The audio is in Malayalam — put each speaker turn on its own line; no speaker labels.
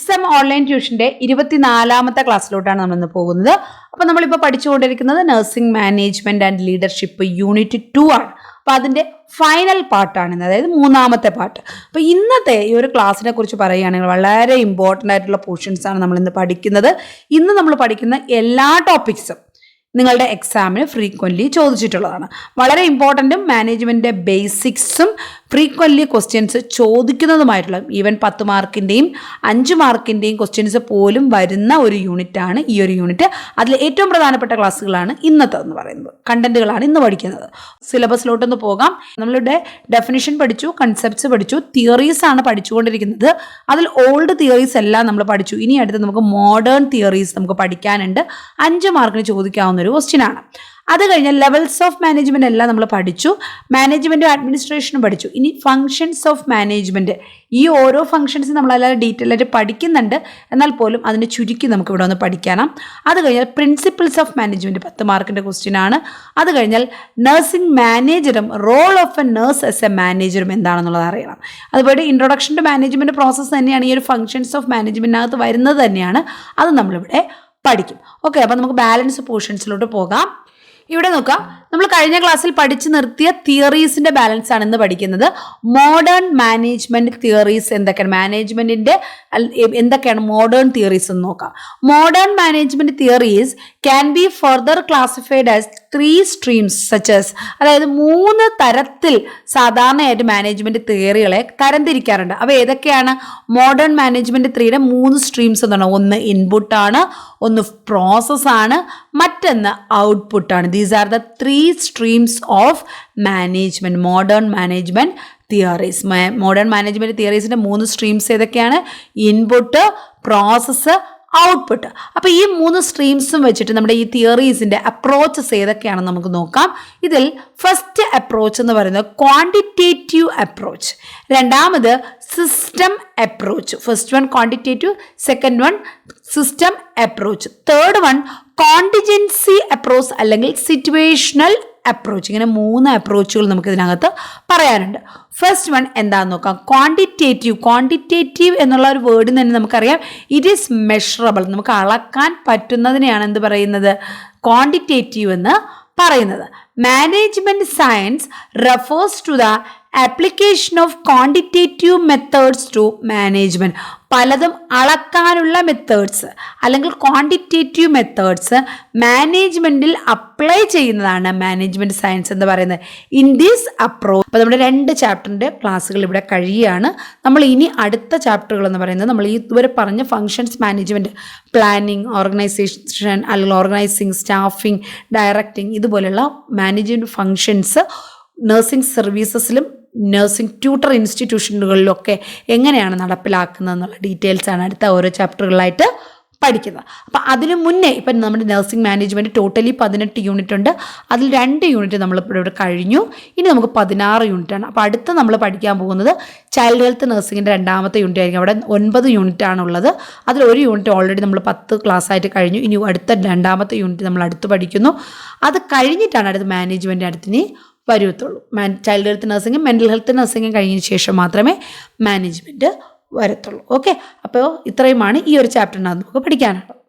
സിസ്റ്റം ഓൺലൈൻ ട്യൂഷന്റെ 24ാമത്തെ ക്ലാസ്സിലോട്ടാണ് നമ്മൾ ഇന്ന് പോകുന്നത്. അപ്പോൾ നമ്മളിപ്പോൾ പഠിച്ചുകൊണ്ടിരിക്കുന്നത് nursing management and leadership unit 2 ആണ്. അപ്പോൾ അതിന്റെ ഫൈനൽ പാർട്ടാണ്, അതായത് 3ാമത്തെ പാർട്ട്. അപ്പോൾ ഇന്നത്തെ ഈ ഒരു ക്ലാസ്സിനെ കുറിച്ച് പറയുകയാണെങ്കിൽ വളരെ ഇമ്പോർട്ടൻ്റ് ആയിട്ടുള്ള പോർഷൻസ് ആണ് നമ്മൾ ഇന്ന് പഠിക്കുന്നത്. ഇന്ന് നമ്മൾ പഠിക്കുന്ന എല്ലാ ടോപ്പിക്സും നിങ്ങളുടെ എക്സാമിന് ഫ്രീക്വൻ്റ്ലി ചോദിച്ചിട്ടുള്ളതാണ്. വളരെ ഇമ്പോർട്ടൻറ്റും മാനേജ്മെൻറ്റിൻ്റെ ബേസിക്സും ഫ്രീക്വൻ്റ്ലി ക്വസ്റ്റ്യൻസ് ചോദിക്കുന്നതുമായിട്ടുള്ള ഈവൻ 10 മാർക്കിൻ്റെയും 5 മാർക്കിൻ്റെയും ക്വസ്റ്റ്യൻസ് പോലും വരുന്ന ഒരു യൂണിറ്റാണ് ഈ ഒരു യൂണിറ്റ്. അതിൽ ഏറ്റവും പ്രധാനപ്പെട്ട ക്ലാസ്സുകളാണ് ഇന്നത്തെന്ന് പറയുന്നത്, കണ്ടന്റുകളാണ് ഇന്ന് പഠിക്കുന്നത്. സിലബസിലോട്ടൊന്ന് പോകാം. നമ്മളുടെ ഡെഫിനിഷൻ പഠിച്ചു, കൺസെപ്റ്റ്സ് പഠിച്ചു, തിയറീസ് ആണ് പഠിച്ചുകൊണ്ടിരിക്കുന്നത്. അതിൽ ഓൾഡ് തിയറീസ് എല്ലാം നമ്മൾ പഠിച്ചു. ഇനി അടുത്ത് നമുക്ക് മോഡേൺ തിയറീസ് നമുക്ക് പഠിക്കാനുണ്ട്. 5 മാർക്കിന് ചോദിക്കാവുന്ന ഒരു ക്വസ്റ്റ്യൻ ആണ്. അത് കഴിഞ്ഞ് ലെവൽസ് ഓഫ് മാനേജ്മെന്റ് എല്ലാം നമ്മൾ പഠിച്ചു, മാനേജ്മെന്റും അഡ്മിനിസ്ട്രേഷനും പഠിച്ചു. ഇനി ഫങ്ഷൻസ് ഓഫ് മാനേജ്മെന്റ്, ഈ ഓരോ ഫങ്ഷൻസ് നമ്മളെല്ലാം ഡീറ്റെയിൽ ആയിട്ട് പഠിക്കുന്നുണ്ട്, എന്നാൽ പോലും അതിന് ചുരുക്കി നമുക്ക് ഇവിടെ ഒന്ന് പഠിക്കണം. അത് കഴിഞ്ഞാൽ പ്രിൻസിപ്പിൾസ് ഓഫ് മാനേജ്മെന്റ് 10 മാർക്കിന്റെ ക്വസ്റ്റ്യൻ ആണ്. അത് കഴിഞ്ഞാൽ നഴ്സിംഗ് മാനേജറും role of a nurse as a മാനേജറും എന്താണെന്നുള്ളത് അറിയണം. അതുപോലെ ഇൻട്രൊഡക്ഷൻ ടു മാനേജ്മെന്റ് പ്രോസസ്സ് തന്നെയാണ് ഈ ഒരു ഫങ്ഷൻസ് ഓഫ് മാനേജ്മെന്റിനകത്ത് വരുന്നത് തന്നെയാണ്. അത് നമ്മളിവിടെ പഠിക്കും. ഓക്കെ, അപ്പം നമുക്ക് ബാലൻസ് പോർഷൻസിലോട്ട് പോകാം. ഇവിടെ നോക്കാം, നമ്മൾ കഴിഞ്ഞ ക്ലാസ്സിൽ പഠിച്ചു നിർത്തിയ തിയറീസിന്റെ ബാലൻസ് ആണ് ഇന്ന് പഠിക്കുന്നത്. മോഡേൺ മാനേജ്മെന്റ് തിയറീസ് എന്തൊക്കെയാണ്, മാനേജ്മെന്റിന്റെ എന്തൊക്കെയാണ് മോഡേൺ തിയറീസ് എന്ന് നോക്കാം. Modern management theories can be further classified as 3 streams such as, അതായത് 3 തരത്തിൽ സാധാരണയായിട്ട് മാനേജ്മെന്റ് തിയറികളെ തരംതിരിക്കാറുണ്ട്. അവ ഏതൊക്കെയാണ്? മോഡേൺ മാനേജ്മെന്റ് 3യുടെ 3 സ്ട്രീംസ് എന്നാണ്. ഒന്ന് ഇൻപുട്ട് ആണ്, ഒന്ന് പ്രോസസ് ആണ്, മറ്റൊന്ന് ഔട്ട്പുട്ട് ആണ്. These are the 3 streams of management, modern management theories. Modern management തിയറീസിന്റെ 3 സ്ട്രീംസ് ഏതൊക്കെയാണ്? Input, process, output. അപ്പോൾ ഈ 3 സ്ട്രീംസും വെച്ചിട്ട് നമ്മുടെ ഈ തിയറീസിന്റെ അപ്രോച്ചസ് ഏതൊക്കെയാണെന്ന് നമുക്ക് നോക്കാം. ഇതിൽ ഫസ്റ്റ് അപ്രോച്ച് എന്ന് പറയുന്നത് ക്വാണ്ടിറ്റേറ്റീവ് അപ്രോച്ച്, രണ്ടാമത് system approach. First one quantitative, second one system approach, third one contingency approach അല്ലെങ്കിൽ സിറ്റുവേഷണൽ അപ്രോച്ച്. ഇങ്ങനെ 3 അപ്രോച്ചുകൾ നമുക്ക് ഇതിനകത്ത് പറയാനുണ്ട്. ഫസ്റ്റ് വൺ എന്താണെന്ന് നോക്കാം, ക്വാണ്ടിറ്റേറ്റീവ്. ക്വാണ്ടിറ്റേറ്റീവ് എന്നുള്ള ഒരു വേർഡിൽ തന്നെ നമുക്കറിയാം ഇറ്റ് ഈസ് മെഷറബിൾ, നമുക്ക് അളക്കാൻ പറ്റുന്നതിനെയാണ് എന്ത് പറയുന്നത്, ക്വാണ്ടിറ്റേറ്റീവ് എന്ന് പറയുന്നത്. Management science refers to the application of quantitative methods to management. പലതും അളക്കാനുള്ള മെത്തേഡ്സ് അല്ലെങ്കിൽ ക്വാണ്ടിറ്റേറ്റീവ് മെത്തേഡ്സ് മാനേജ്മെന്റിൽ അപ്ലൈ ചെയ്യുന്നതാണ് മാനേജ്മെന്റ് സയൻസ് എന്ന് പറയുന്നത്. ഇൻ ദിസ് അപ്രോച്ച്, അപ്പോൾ നമ്മുടെ 2 ചാപ്റ്ററിൻ്റെ ക്ലാസ്സുകൾ ഇവിടെ കഴിയുകയാണ്. നമ്മൾ ഇനി അടുത്ത ചാപ്റ്ററുകൾ എന്ന് പറയുന്നത് നമ്മൾ ഇതുവരെ പറഞ്ഞ ഫങ്ഷൻസ് മാനേജ്മെന്റ്, പ്ലാനിങ്, ഓർഗനൈസേഷൻ അല്ലെങ്കിൽ ഓർഗനൈസിങ്, സ്റ്റാഫിംഗ്, ഡയറക്റ്റിംഗ്, ഇതുപോലെയുള്ള മാനേജ്മെന്റ് ഫങ്ഷൻസ് നഴ്സിംഗ് സർവീസസിലും നഴ്സിംഗ് ട്യൂട്ടർ ഇൻസ്റ്റിറ്റ്യൂഷനുകളിലൊക്കെ എങ്ങനെയാണ് നടപ്പിലാക്കുന്നത് എന്നുള്ള ഡീറ്റെയിൽസ് ആണ് അടുത്ത ഓരോ ചാപ്റ്ററുകളായിട്ട് പഠിക്കുന്നത്. അപ്പം അതിന് മുന്നേ ഇപ്പം നമ്മുടെ നഴ്സിംഗ് മാനേജ്മെൻറ്റ് ടോട്ടലി 18 യൂണിറ്റ് ഉണ്ട്. അതിൽ 2 യൂണിറ്റ് നമ്മളിപ്പോൾ ഇവിടെ കഴിഞ്ഞു. ഇനി നമുക്ക് 16 യൂണിറ്റാണ്. അപ്പോൾ അടുത്ത നമ്മൾ പഠിക്കാൻ പോകുന്നത് ചൈൽഡ് ഹെൽത്ത് നഴ്സിംഗിൻ്റെ 2ാമത്തെ യൂണിറ്റ് ആയിരിക്കും. അവിടെ 9 യൂണിറ്റാണുള്ളത്. അതിൽ 1 യൂണിറ്റ് ഓൾറെഡി നമ്മൾ 10 ക്ലാസ് ആയിട്ട് കഴിഞ്ഞു. ഇനി അടുത്ത 2ാമത്തെ യൂണിറ്റ് നമ്മൾ അടുത്ത് പഠിക്കുന്നു. അത് കഴിഞ്ഞിട്ടാണ് അടുത്ത മാനേജ്മെൻറ്റ് അടുത്തിനി വരത്തുള്ളൂ. ചൈൽഡ് ഹെൽത്ത് നഴ്സിംഗും മെൻ്റൽ ഹെൽത്ത് നഴ്സിംഗും കഴിഞ്ഞതിന് ശേഷം മാത്രമേ മാനേജ്മെൻറ്റ് വരത്തുള്ളൂ. ഓക്കെ, അപ്പോൾ ഇത്രയുമാണ് ഈ ഒരു ചാപ്റ്ററിനകത്ത് നമുക്ക് പഠിക്കാനുള്ളത്.